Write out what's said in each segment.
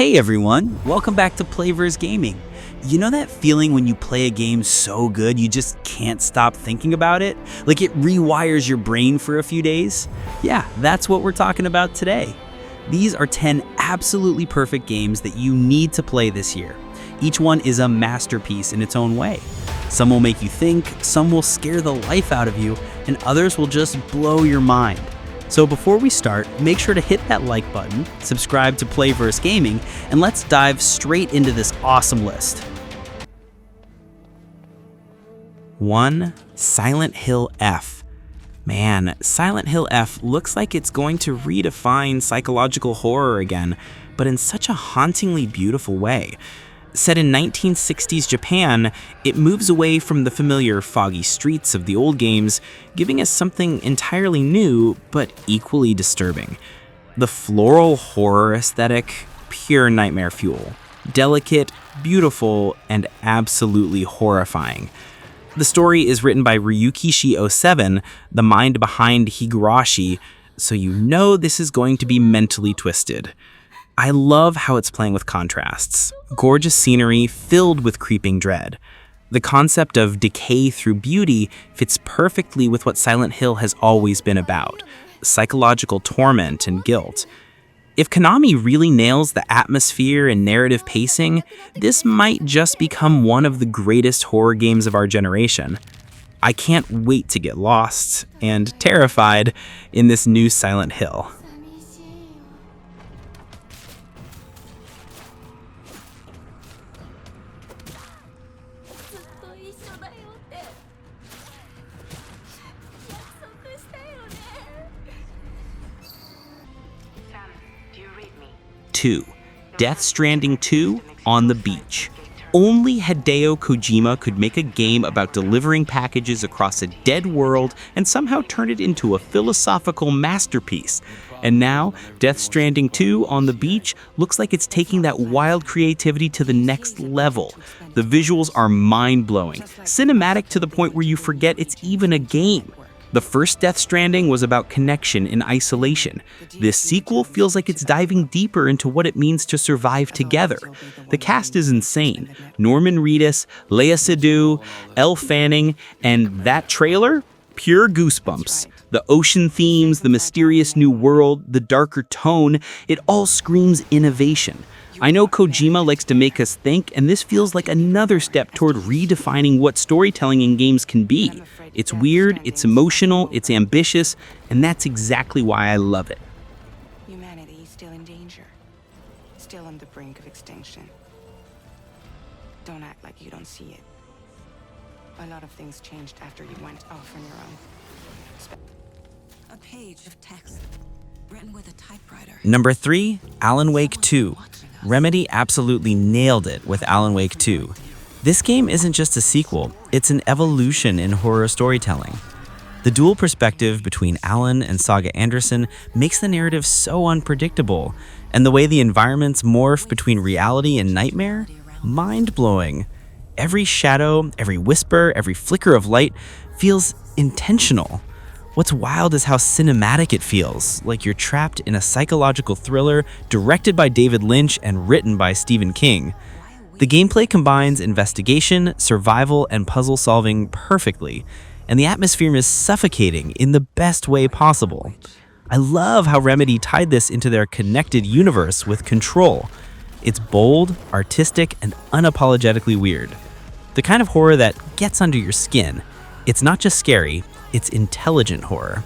Hey everyone, welcome back to Playverse Gaming. You know that feeling when you play a game so good you just can't stop thinking about it? Like it rewires your brain for a few days? Yeah, that's what we're talking about today. These are 10 absolutely perfect games that you need to play this year. Each one is a masterpiece in its own way. Some will make you think, some will scare the life out of you, and others will just blow your mind. So before we start, make sure to hit that like button, subscribe to Playverse Gaming, and let's dive straight into this awesome list. 1. Silent Hill F. Man, Silent Hill F looks like it's going to redefine psychological horror again, but in such a hauntingly beautiful way. Set in 1960s Japan, it moves away from the familiar foggy streets of the old games, giving us something entirely new, but equally disturbing. The floral horror aesthetic, pure nightmare fuel. Delicate, beautiful, and absolutely horrifying. The story is written by Ryukishi 07, the mind behind Higurashi, so you know this is going to be mentally twisted. I love how it's playing with contrasts. Gorgeous scenery filled with creeping dread. The concept of decay through beauty fits perfectly with what Silent Hill has always been about, psychological torment and guilt. If Konami really nails the atmosphere and narrative pacing, this might just become one of the greatest horror games of our generation. I can't wait to get lost and terrified in this new Silent Hill. Two, Death Stranding 2 on the Beach. Only Hideo Kojima could make a game about delivering packages across a dead world and somehow turn it into a philosophical masterpiece. And now, Death Stranding 2 on the Beach looks like it's taking that wild creativity to the next level. The visuals are mind-blowing, cinematic to the point where you forget it's even a game. The first Death Stranding was about connection in isolation. This sequel feels like it's diving deeper into what it means to survive together. The cast is insane. Norman Reedus, Lea Seydoux, Elle Fanning, and that trailer? Pure goosebumps. The ocean themes, the mysterious new world, the darker tone, it all screams innovation. I know Kojima likes to make us think, and this feels like another step toward redefining what storytelling in games can be. It's weird, it's emotional, it's ambitious, and that's exactly why I love it. Humanity is still in danger, still on the brink of extinction. Don't act like you don't see it. A lot of things changed after you went off on your own. A page of text written with a typewriter. Number 3, Alan Wake 2. Remedy absolutely nailed it with Alan Wake 2. This game isn't just a sequel, it's an evolution in horror storytelling. The dual perspective between Alan and Saga Anderson makes the narrative so unpredictable, and the way the environments morph between reality and nightmare, mind-blowing. Every shadow, every whisper, every flicker of light feels intentional. What's wild is how cinematic it feels, like you're trapped in a psychological thriller directed by David Lynch and written by Stephen King. The gameplay combines investigation, survival, and puzzle solving perfectly, and the atmosphere is suffocating in the best way possible. I love how Remedy tied this into their connected universe with Control. It's bold, artistic, and unapologetically weird. The kind of horror that gets under your skin. It's not just scary, it's intelligent horror.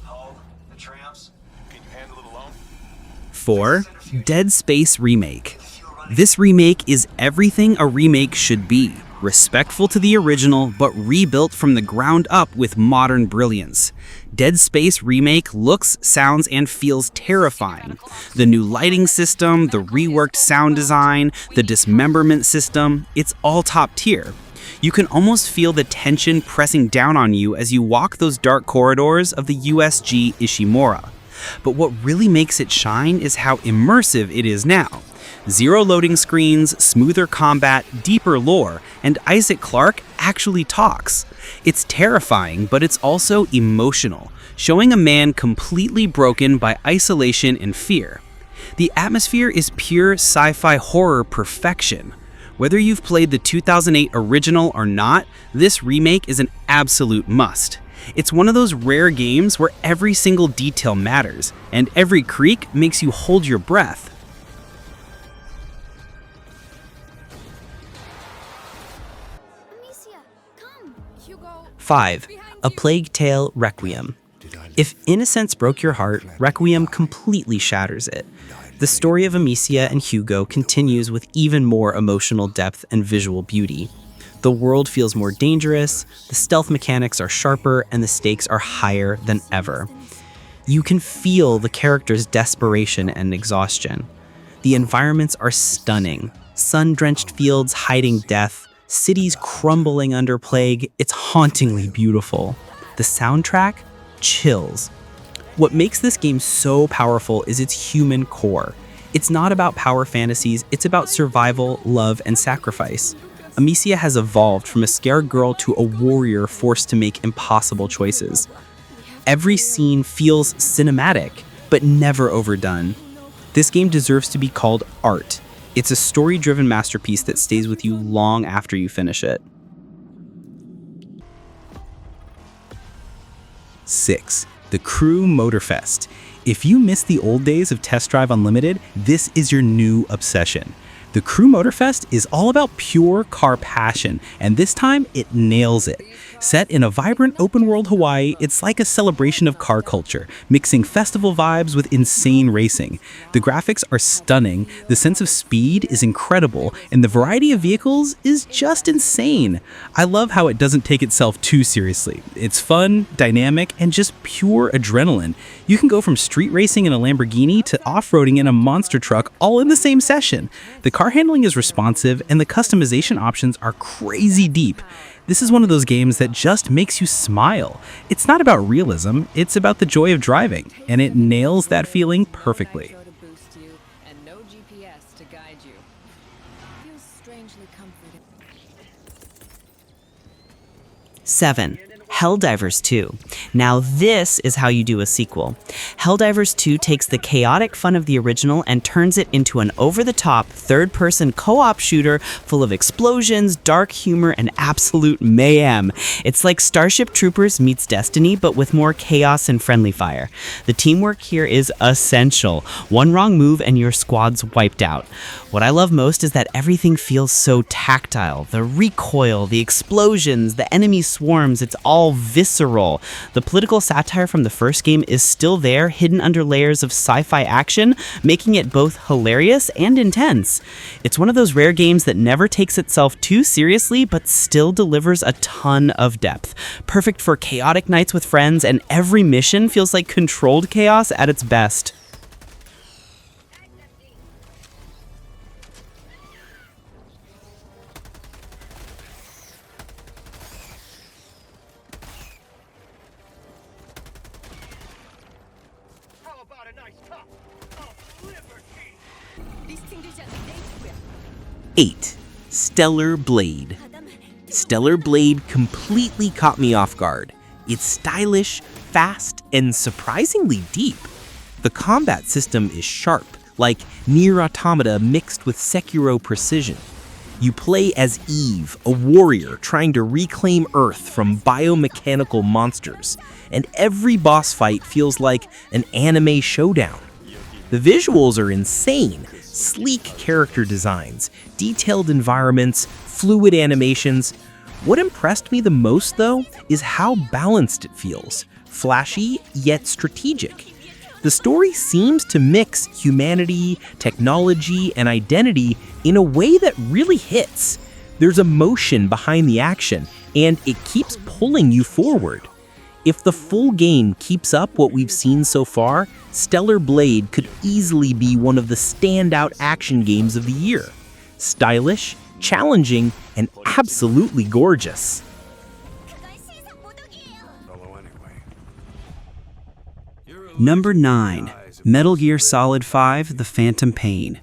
Hull, the tramps, can you handle it alone? 4. Dead Space Remake. This remake is everything a remake should be. Respectful to the original, but rebuilt from the ground up with modern brilliance. Dead Space Remake looks, sounds, and feels terrifying. The new lighting system, the reworked sound design, the dismemberment system, it's all top tier. You can almost feel the tension pressing down on you as you walk those dark corridors of the USG Ishimura. But what really makes it shine is how immersive it is now. Zero loading screens, smoother combat, deeper lore, and Isaac Clarke actually talks. It's terrifying, but it's also emotional, showing a man completely broken by isolation and fear. The atmosphere is pure sci-fi horror perfection. Whether you've played the 2008 original or not, this remake is an absolute must. It's one of those rare games where every single detail matters, and every creak makes you hold your breath. 5. A Plague Tale: Requiem. If Innocence broke your heart, Requiem completely shatters it. The story of Amicia and Hugo continues with even more emotional depth and visual beauty. The world feels more dangerous, the stealth mechanics are sharper, and the stakes are higher than ever. You can feel the characters' desperation and exhaustion. The environments are stunning. Sun-drenched fields hiding death, cities crumbling under plague. It's hauntingly beautiful. The soundtrack? Chills. What makes this game so powerful is its human core. It's not about power fantasies, it's about survival, love, and sacrifice. Amicia has evolved from a scared girl to a warrior forced to make impossible choices. Every scene feels cinematic, but never overdone. This game deserves to be called art. It's a story-driven masterpiece that stays with you long after you finish it. 6. The Crew Motorfest. If you miss the old days of Test Drive Unlimited, this is your new obsession. The Crew Motorfest is all about pure car passion, and this time it nails it. Set in a vibrant open-world Hawaii, it's like a celebration of car culture, mixing festival vibes with insane racing. The graphics are stunning, the sense of speed is incredible, and the variety of vehicles is just insane. I love how it doesn't take itself too seriously. It's fun, dynamic, and just pure adrenaline. You can go from street racing in a Lamborghini to off-roading in a monster truck all in the same session. The car handling is responsive, and the customization options are crazy deep. This is one of those games that just makes you smile. It's not about realism, it's about the joy of driving, and it nails that feeling perfectly. 7. Helldivers 2. Now this is how you do a sequel. Helldivers 2 takes the chaotic fun of the original and turns it into an over-the-top, third-person co-op shooter full of explosions, dark humor, and absolute mayhem. It's like Starship Troopers meets Destiny, but with more chaos and friendly fire. The teamwork here is essential. One wrong move and your squad's wiped out. What I love most is that everything feels so tactile. The recoil, the explosions, the enemy swarms, it's all visceral. The political satire from the first game is still there, hidden under layers of sci-fi action, making it both hilarious and intense. It's one of those rare games that never takes itself too seriously, but still delivers a ton of depth. Perfect for chaotic nights with friends, and every mission feels like controlled chaos at its best. How about a nice cup of liberty? 8. Stellar Blade. Stellar Blade completely caught me off guard. It's stylish, fast, and surprisingly deep. The combat system is sharp, like Nier Automata mixed with Sekiro precision. You play as Eve, a warrior trying to reclaim Earth from biomechanical monsters, and every boss fight feels like an anime showdown. The visuals are insane. Sleek character designs, detailed environments, fluid animations. What impressed me the most, though, is how balanced it feels. Flashy, yet strategic. The story seems to mix humanity, technology, and identity in a way that really hits. There's emotion behind the action, and it keeps pulling you forward. If the full game keeps up what we've seen so far, Stellar Blade could easily be one of the standout action games of the year. Stylish, challenging, and absolutely gorgeous. Number 9. Metal Gear Solid 5: The Phantom Pain.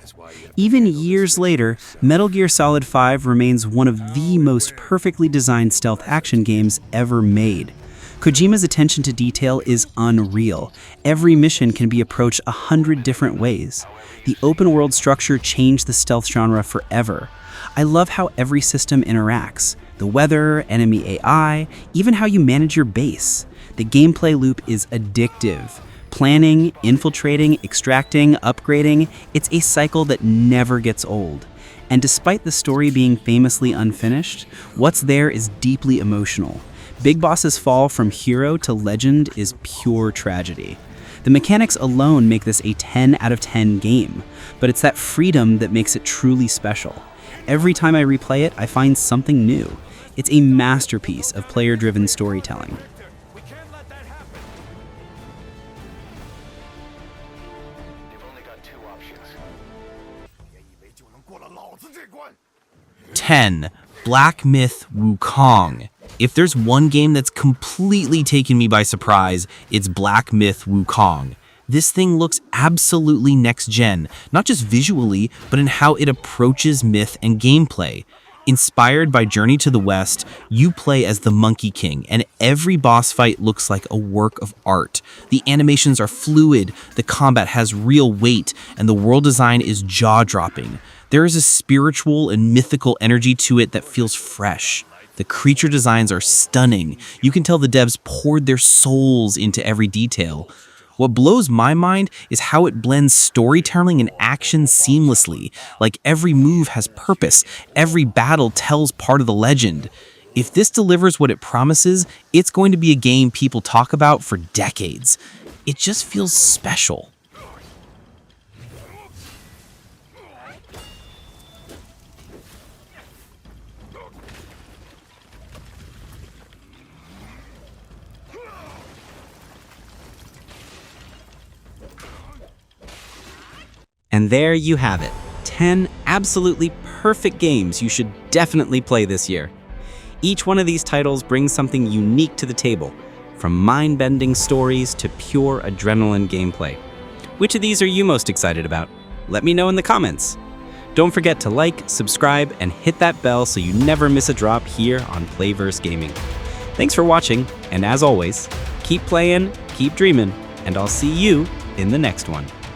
Even years later, Metal Gear Solid 5 remains one of the most perfectly designed stealth action games ever made. Kojima's attention to detail is unreal. Every mission can be approached 100 different ways. The open-world structure changed the stealth genre forever. I love how every system interacts. The weather, enemy AI, even how you manage your base. The gameplay loop is addictive. Planning, infiltrating, extracting, upgrading, it's a cycle that never gets old. And despite the story being famously unfinished, what's there is deeply emotional. Big Boss's fall from hero to legend is pure tragedy. The mechanics alone make this a 10 out of 10 game, but it's that freedom that makes it truly special. Every time I replay it, I find something new. It's a masterpiece of player-driven storytelling. We can't let that happen. They've only got 2 options. 10. Black Myth Wukong. If there's one game that's completely taken me by surprise, it's Black Myth Wukong. This thing looks absolutely next-gen, not just visually, but in how it approaches myth and gameplay. Inspired by Journey to the West, you play as the Monkey King, and every boss fight looks like a work of art. The animations are fluid, the combat has real weight, and the world design is jaw-dropping. There is a spiritual and mythical energy to it that feels fresh. The creature designs are stunning. You can tell the devs poured their souls into every detail. What blows my mind is how it blends storytelling and action seamlessly. Like every move has purpose, every battle tells part of the legend. If this delivers what it promises, it's going to be a game people talk about for decades. It just feels special. And there you have it. 10 absolutely perfect games you should definitely play this year. Each one of these titles brings something unique to the table, from mind-bending stories to pure adrenaline gameplay. Which of these are you most excited about? Let me know in the comments. Don't forget to like, subscribe, and hit that bell so you never miss a drop here on Playverse Gaming. Thanks for watching, and as always, keep playing, keep dreaming, and I'll see you in the next one.